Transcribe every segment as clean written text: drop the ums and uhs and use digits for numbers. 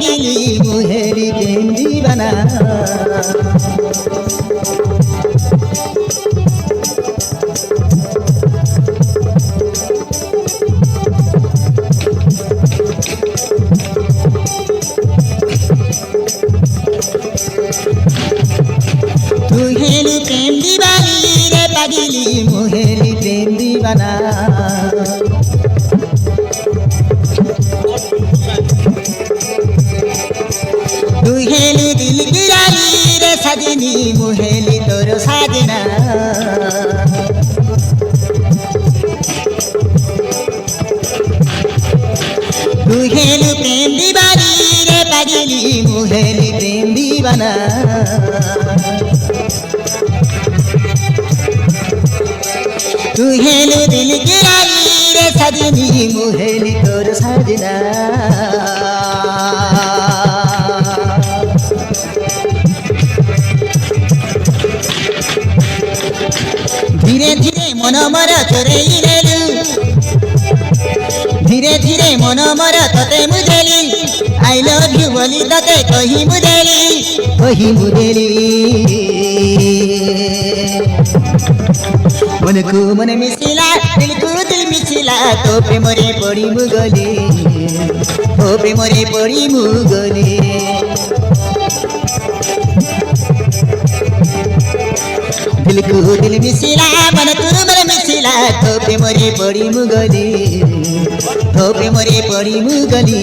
পাগিলি মুহেলি প্রেম দিবানা তুই হেলি প্রেম দিবানি রে পাগিলি মুহেলি প্রেম দিবানা তুই হেলি দিল গিরালি রে সাজনি মুহেলি তোর সাজনা তুই হেলি প্রেম দিবানি রে পাগিলি মুহেলি প্রেম দিবানা তুই হেলি দিল গিরালি রে সাজনি মুহেলি তোর সাজনা ধীরে ধীরে মন মর চোরেই নেলু ধীরে ধীরে মন মর তোতে মুদেলি আই লভ ইউ বলি তোতে কহি মুদেলি মনকু মন মিশিলা দিলকু দিল মিশিলা তো প্রেমরে পড়ি মুগলি ও প্রেমরে পড়ি মুগলি দিলকু দিল মিশিলা মনকু মন মিশিলা তো প্রেমরে পড়ি মুগলি তো প্রেমরে পড়ি মুগলি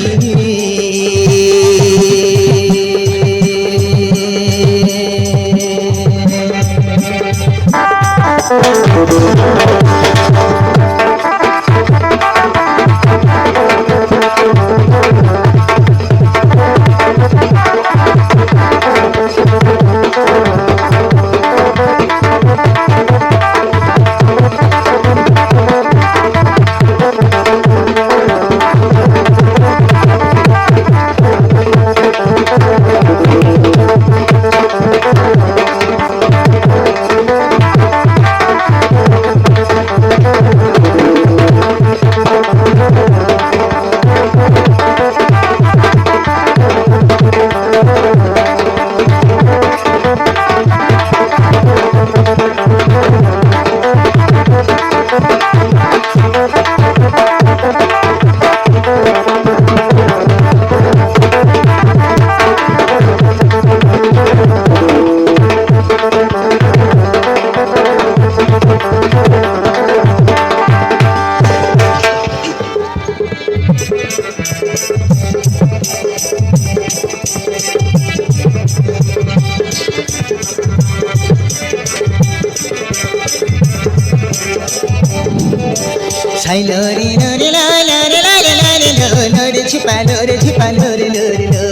Lori lori lori lori lori lori lori छिपा lori lori lo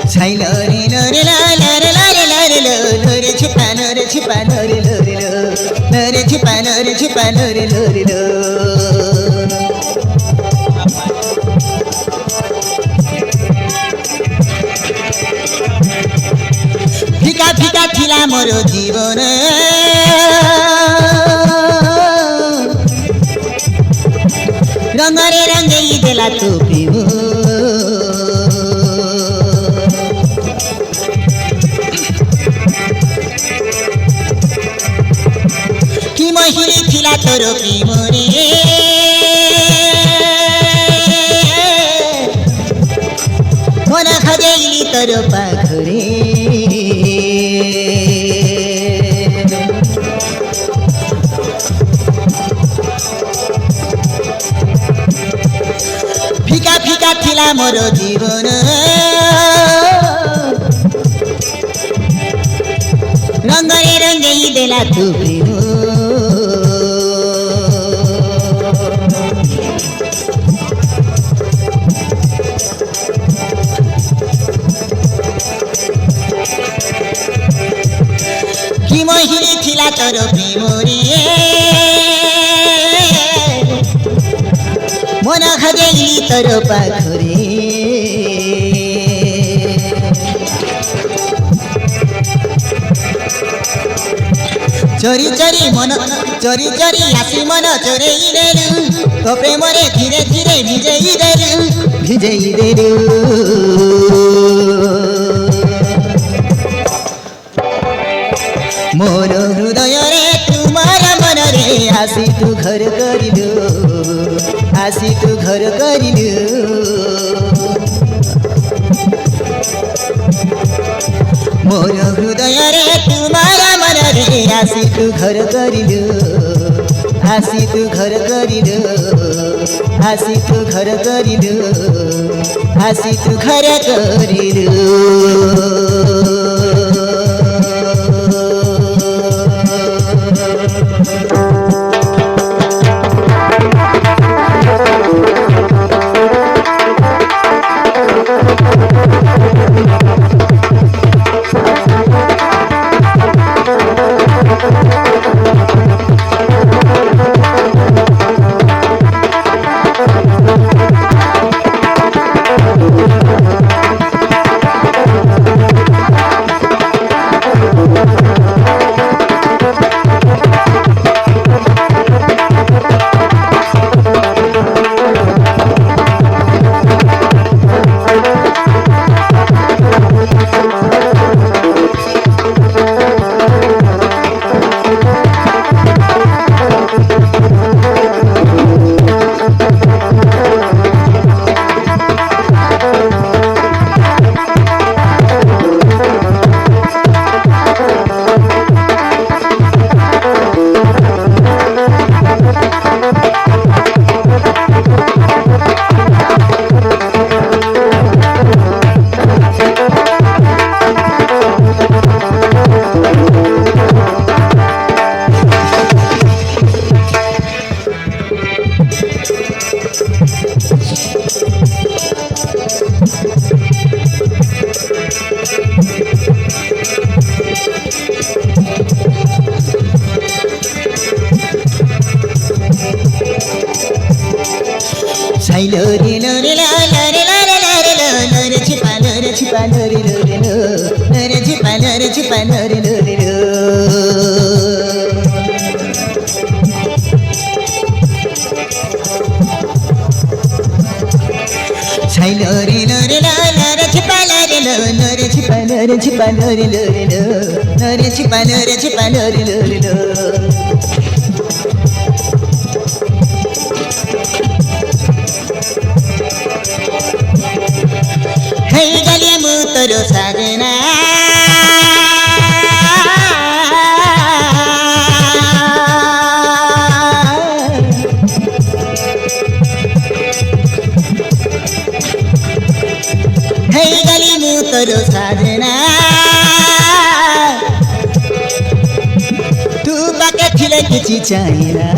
Sai lori lori lori lori lori lori छिपा lori lori lo lori छिपा lori lo ফিকা ফিকা ছিলা মোর জীবন রঙরে রঙেই দেলা তো প্রেম কি মহিলি ছিলা তোর প্রেম রে মন খজেইলি তোর পাখরে ফিকা ফিকা ছিলা মোর জীবন রঙরে রঙেই দেলা তু প্রেম কি মহিলি ছিলা তোর প্রেম রে মন খজেইলি তোর পাখরে चोरी चोरी आसी मन चोरेई देलु तो प्रेमरे धीरे धीरे भिजेई देलु मोर हृदय रे तुमार मन रे आसी तू घर करिलु मोर हृदय रे तुमार मन रे आसी तू घर करिलु आसी तू घर करिलु हे गली मुतरो साजना तू बाके थिले किछि चाहिना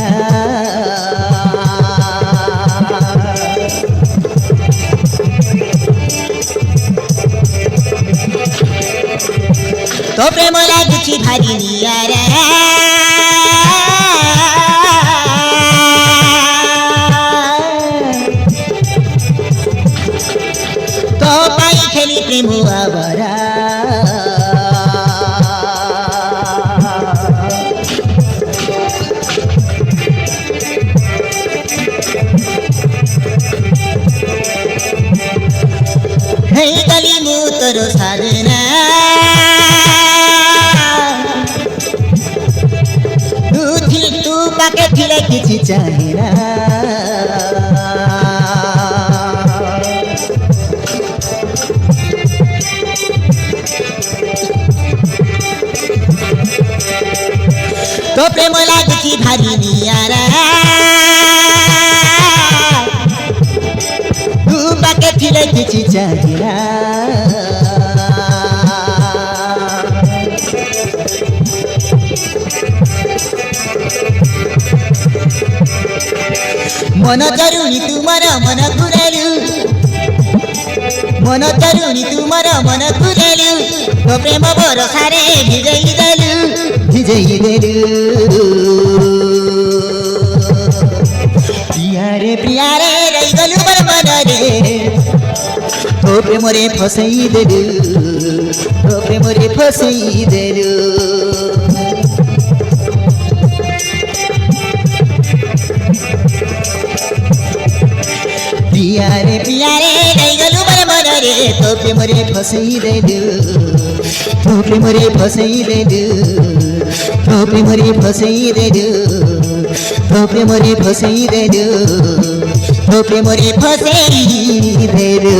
तो प्रेम लागिछि भारी नियारा तो पाई खेली प्रेम आवारा हे गली मुतरो साजना तू पाके थिले किछि चाहिना तो प्रेम लागिछि भारी नियारा तू बाके थिले किछि चाहिना मन तरुणी तुमार मन घुरालु मन तरुणी तुमार मन घुरालु तो प्रेम बरसारे भिजेई देलु प्रिया रे रही गलु बर मन रे तो प्रेम रे फसई देलु पियारे नै गलु मन मन रे तो प्रेमरे फसाइदेलु तो प्रेमरे फसाइदेलु तो प्रेमरे फसाइदेलु तो प्रेमरे फसाइदेलु तो प्रेमरे फसाइदेलु